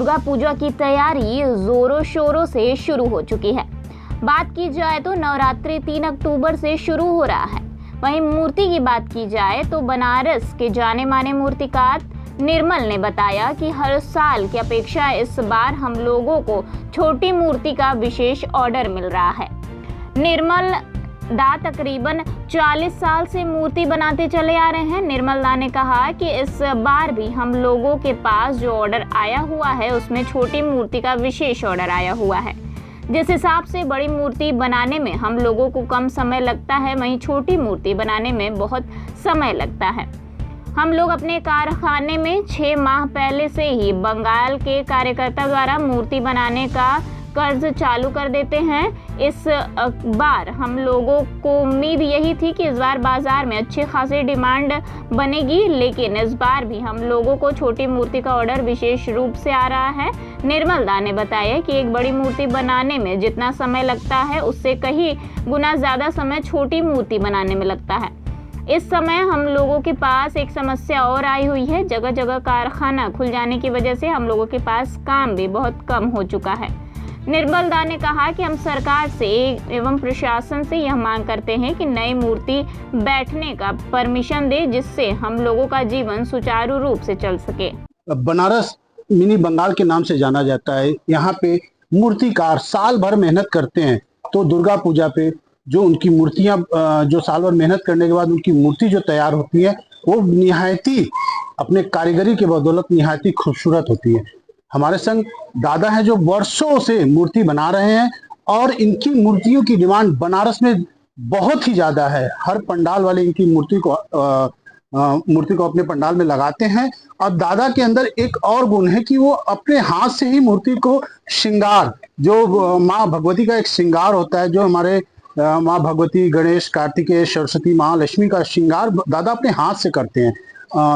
दुर्गा पूजा की तैयारी जोरों शोरों से शुरू हो चुकी है। बात की जाए तो नवरात्रि 3 अक्टूबर से शुरू हो रहा है। वहीं मूर्ति की बात की जाए तो बनारस के जाने माने मूर्तिकार निर्मल ने बताया कि हर साल की अपेक्षा इस बार हम लोगों को छोटी मूर्ति का विशेष ऑर्डर मिल रहा है। निर्मल दा तकरीबन 40 साल से मूर्ति बनाते चले आ रहे हैं। निर्मल दा ने कहा कि इस बार भी हम लोगों के पास जो ऑर्डर आया हुआ है उसमें छोटी मूर्ति का विशेष ऑर्डर आया हुआ है। जिस हिसाब से बड़ी मूर्ति बनाने में हम लोगों को कम समय लगता है, वहीं छोटी मूर्ति बनाने में बहुत समय लगता है। हम लोग अपने कारखाने में 6 माह पहले से ही बंगाल के कार्यकर्ता द्वारा मूर्ति बनाने का कर्ज चालू कर देते हैं। इस बार हम लोगों को उम्मीद यही थी कि इस बार बाजार में अच्छी खासी डिमांड बनेगी, लेकिन इस बार भी हम लोगों को छोटी मूर्ति का ऑर्डर विशेष रूप से आ रहा है। निर्मल दा ने बताया कि एक बड़ी मूर्ति बनाने में जितना समय लगता है उससे कहीं गुना ज्यादा समय छोटी मूर्ति बनाने में लगता है। इस समय हम लोगों के पास एक समस्या और आई हुई है। जगह जगह कारखाना खुल जाने की वजह से हम लोगों के पास काम भी बहुत कम हो चुका है। निर्मल दा ने कहा कि हम सरकार से एवं प्रशासन से यह मांग करते हैं कि नई मूर्ति बैठने का परमिशन दे, जिससे हम लोगों का जीवन सुचारू रूप से चल सके। बनारस मिनी बंगाल के नाम से जाना जाता है। यहाँ पे मूर्तिकार साल भर मेहनत करते हैं, तो दुर्गा पूजा पे जो उनकी मूर्तियां जो साल भर मेहनत करने के बाद उनकी मूर्ति जो तैयार होती है वो निहायती अपने कारीगरी के बदौलत निहायती खूबसूरत होती है। हमारे संग दादा हैं जो वर्षों से मूर्ति बना रहे हैं और इनकी मूर्तियों की डिमांड बनारस में बहुत ही ज्यादा है। हर पंडाल वाले इनकी मूर्ति को अपने पंडाल में लगाते हैं। और दादा के अंदर एक और गुण है कि वो अपने हाथ से ही मूर्ति को श्रृंगार, जो माँ भगवती का एक श्रृंगार होता है, जो हमारे माँ भगवती, गणेश, कार्तिकेय, सरस्वती, महालक्ष्मी का श्रृंगार दादा अपने हाथ से करते हैं।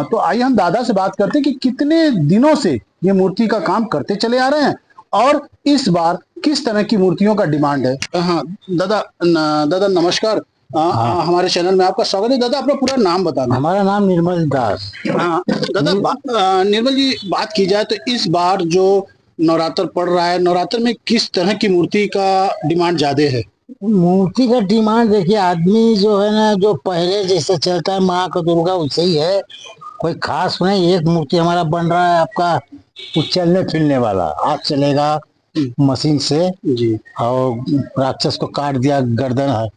तो आइए हम दादा से बात करते हैं कि कितने दिनों से ये मूर्ति का काम करते चले आ रहे हैं और इस बार किस तरह की मूर्तियों का डिमांड है। हाँ दादा नमस्कार। हमारे चैनल में आपका स्वागत है। दादा अपना पूरा नाम बताना। हमारा नाम निर्मल दास। हाँ दादा, निर्मल जी बात की जाए तो इस बार जो नवरात्र पड़ रहा है, नवरात्र में किस तरह की मूर्ति का डिमांड ज्यादा है? मूर्ति का डिमांड देखिए, आदमी जो है ना, जो पहले जैसे चलता है माँ का दुर्गा वैसे ही है, कोई खास नहीं। एक मूर्ति हमारा बन रहा है आपका चलने फिरने वाला, आज चलेगा मशीन से जी, और राक्षस को काट दिया गर्दन है,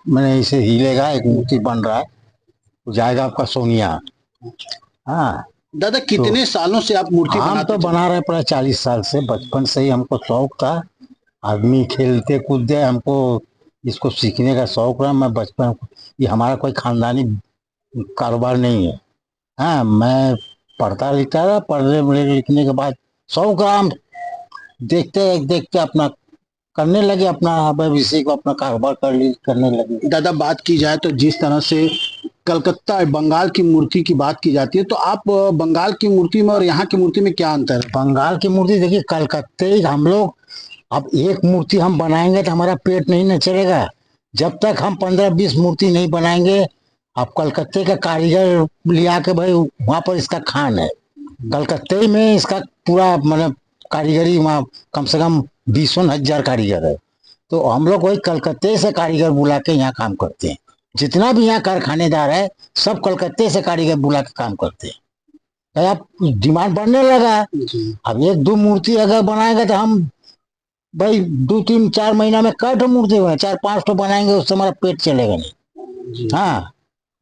मैंने इसे हिलेगा। एक मूर्ति बन रहा है, जाएगा आपका सोनिया। हाँ दादा कितने सालों से आप मूर्ति हम तो बना रहे प्राय 40 साल से। बचपन से ही हमको शौक था, आदमी खेलते कूदते, हमको इसको सीखने का शौक रहा। मैं बचपन, ये हमारा कोई खानदानी कारोबार नहीं है। हाँ, मैं पढ़ता लिखता रहा, पढ़ने लिखने के बाद शौक रहा, हम देखते देखते अपना करने लगे, अपना भविष्य को अपना कारोबार करने लगे। दादा बात की जाए तो जिस तरह से कलकत्ता बंगाल की मूर्ति की बात की जाती है, तो आप बंगाल की मूर्ति में और यहाँ की मूर्ति में क्या अंतर है? बंगाल की मूर्ति देखिए, कलकत्ते हम लोग, अब एक मूर्ति हम बनाएंगे तो हमारा पेट नहीं न चलेगा। जब तक हम 15-20 मूर्ति नहीं बनाएंगे, आप कलकत्ते का कारीगर लिया के भाई वहां पर इसका खान है। कलकत्ते में इसका पूरा मतलब कारीगरी, वहाँ कम से कम 20,000 कारीगर है। तो हम लोग वही कलकत्ते से कारीगर बुला के यहाँ काम करते हैं। जितना भी यहाँ कारखानेदार है सब कलकत्ते से कारीगर बुला के काम करते हैं। अब डिमांड बढ़ने लगा। अब 1-2 मूर्ति अगर बनाएगा तो हम भाई 2-3-4 महीना में कई मूर्ति बने, 4-5 तो बनाएंगे, उससे हमारा पेट चलेगा नहीं। हाँ,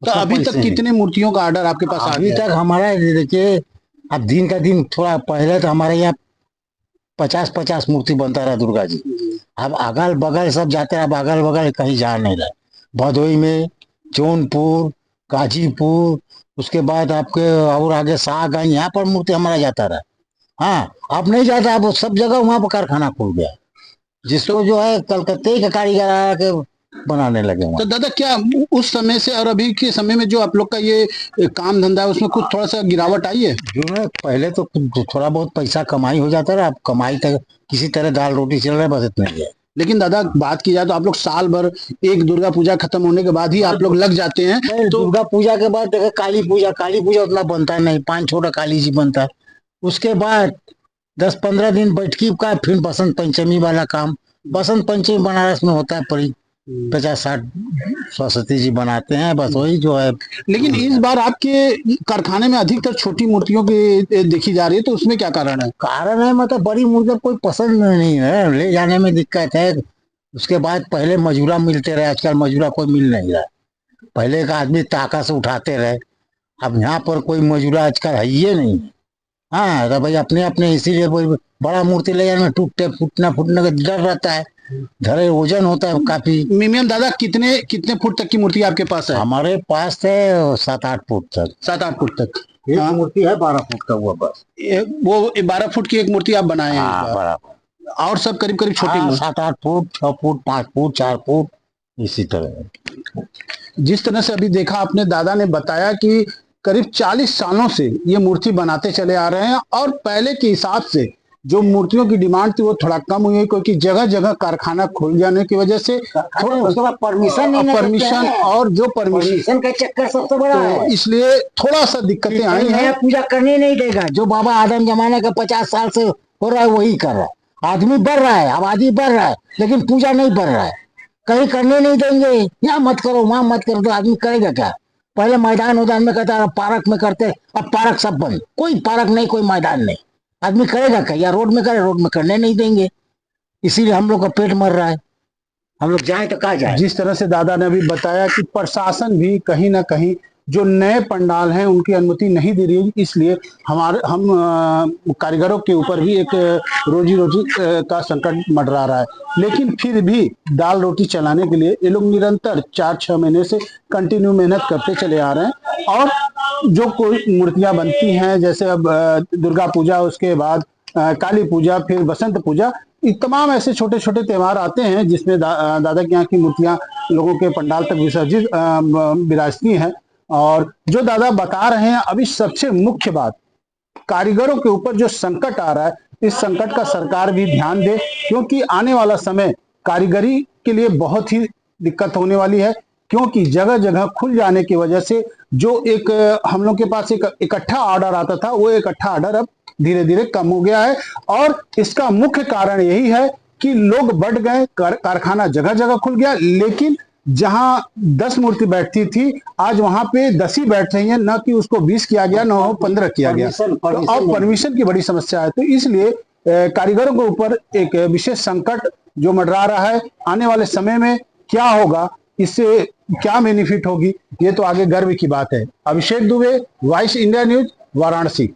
तो अभी तक कितने मूर्तियों का ऑर्डर आपके पास? अभी तक हमारा देखिए, अब दिन का दिन, थोड़ा पहले तो हमारे यहाँ 50-50 मूर्ति बनता रहा दुर्गा जी। अब अगल बगल सब जाते हैं, अब अगल बगल कहीं जा नहीं रहा। भदोई में, जौनपुर, गाजीपुर, उसके बाद आपके और आगे शाहगंज, यहाँ पर मूर्ति हमारा जाता रहा। हाँ, अब नहीं जाता, अब सब जगह वहां पर कारखाना खुल गया, जिसको जो है कलकत्ते के कारीगर आके बनाने लगे। तो दादा क्या उस समय से और अभी के समय में जो आप लोग का ये काम धंधा है उसमें कुछ थोड़ा सा गिरावट आई है? जो है पहले तो थोड़ा बहुत पैसा कमाई हो जाता रहा, अब कमाई तक किसी तरह दाल रोटी चल रहा है, बस इतना ही है। लेकिन दादा बात की जाए तो आप लोग साल भर, एक दुर्गा पूजा खत्म होने के बाद ही आप लोग लग जाते हैं। तो दुर्गा पूजा के बाद देखो काली पूजा उतना बनता नहीं, 5 छोटा काली जी बनता है। उसके बाद 10-15 दिन बैठकी का, फिर बसंत पंचमी वाला काम। बसंत पंचमी बनारस में होता है, परी 50-60 सरस्वती जी बनाते हैं, बस वही जो है। लेकिन इस बार आपके कारखाने में अधिकतर छोटी मूर्तियों की देखी जा रही है, तो उसमें क्या कारण है? कारण है मतलब बड़ी मूर्ति कोई पसंद नहीं है, ले जाने में दिक्कत है। उसके बाद पहले मजूरा मिलते रहे, आजकल मजूरा कोई मिल नहीं रहा। पहले का आदमी ताका से उठाते रहे, अब यहाँ पर कोई मजूरा आजकल है ही नहीं। हाँ तो भाई अपने अपने, इसीलिए बड़ा मूर्ति ले जाने में फूटने का डर रहता है, धरे वजन होता है काफी। मिनिमम दादा कितने कितने फुट तक की मूर्ति आपके पास है? हमारे पास है 7-8 फुट तक। 7-8 फुट तक एक मूर्ति है 12 फुट का हुआ बस। वो 12 फुट की एक मूर्ति आप बनाए हैं हाँ इस बार। बराबर। और सब करीब करीब छोटी मूर्ति। 7-8 फुट, 6 फुट, 5 फुट, 4 फुट, इसी तरह। जिस तरह से अभी देखा आपने, दादा ने बताया कि करीब 40 सालों से ये मूर्ति बनाते चले आ रहे हैं, और पहले के हिसाब से जो मूर्तियों की डिमांड थी वो थोड़ा कम हुई है, क्योंकि जगह जगह कारखाना खुल जाने की वजह से थोड़ा उसके बाद परमिशन और जो परमिशन का चक्कर सबसे बड़ा है, तो इसलिए थोड़ा सा दिक्कतें आई हैं। पूजा करने नहीं देगा। जो बाबा आदम जमाने का 50 साल से हो रहा है वही कर रहा है। आदमी बढ़ रहा है, आबादी बढ़ रहा है, लेकिन पूजा नहीं बढ़ रहा है। कहीं करने नहीं देंगे, यहाँ मत करो वहां मत करो, तो आदमी करेगा क्या? पहले मैदान में कहता है, पार्क में करते, अब पार्क सब बंद, कोई पार्क नहीं, कोई मैदान नहीं। आदमी करेगा क्या? या रोड में करे, रोड में करने नहीं देंगे, इसीलिए हम लोग का पेट मर रहा है। हम लोग जाए तो कहाँ जाए? जिस तरह से दादा ने अभी बताया कि प्रशासन भी कहीं ना कहीं जो नए पंडाल हैं उनकी अनुमति नहीं दे रही है, इसलिए हम कारीगरों के ऊपर भी एक रोजी रोटी का संकट मंडरा रहा है। लेकिन फिर भी दाल रोटी चलाने के लिए ये लोग निरंतर 4-6 महीने से कंटिन्यू मेहनत करते चले आ रहे हैं। और जो कोई मूर्तियां बनती हैं, जैसे अब दुर्गा पूजा, उसके बाद काली पूजा, फिर बसंत पूजा, तमाम ऐसे छोटे छोटे त्योहार आते हैं जिसमें दादा के यहाँ की मूर्तियां लोगों के पंडाल तक विसर्जित विराजती हैं। और जो दादा बता रहे हैं अभी, सबसे मुख्य बात, कारीगरों के ऊपर जो संकट आ रहा है, इस संकट का सरकार भी ध्यान दे, क्योंकि आने वाला समय कारीगरी के लिए बहुत ही दिक्कत होने वाली है। क्योंकि जगह जगह खुल जाने की वजह से जो एक हम लोग के पास एक इकट्ठा ऑर्डर आता था, वो इकट्ठा ऑर्डर अब धीरे धीरे कम हो गया है। और इसका मुख्य कारण यही है कि लोग बढ़ गए, कारखाना जगह जगह खुल गया, लेकिन जहां 10 मूर्ति बैठती थी, आज वहां पे 10 ही बैठ रही हैं, न कि उसको 20 किया गया, न 15 किया गया। और परमिशन की बड़ी समस्या है, तो इसलिए कारीगरों के ऊपर एक विशेष संकट जो मंडरा रहा है। आने वाले समय में क्या होगा, इससे क्या बेनिफिट होगी, ये तो आगे गर्व की बात है। Abhishek Dubey, voice India news, Varanasi.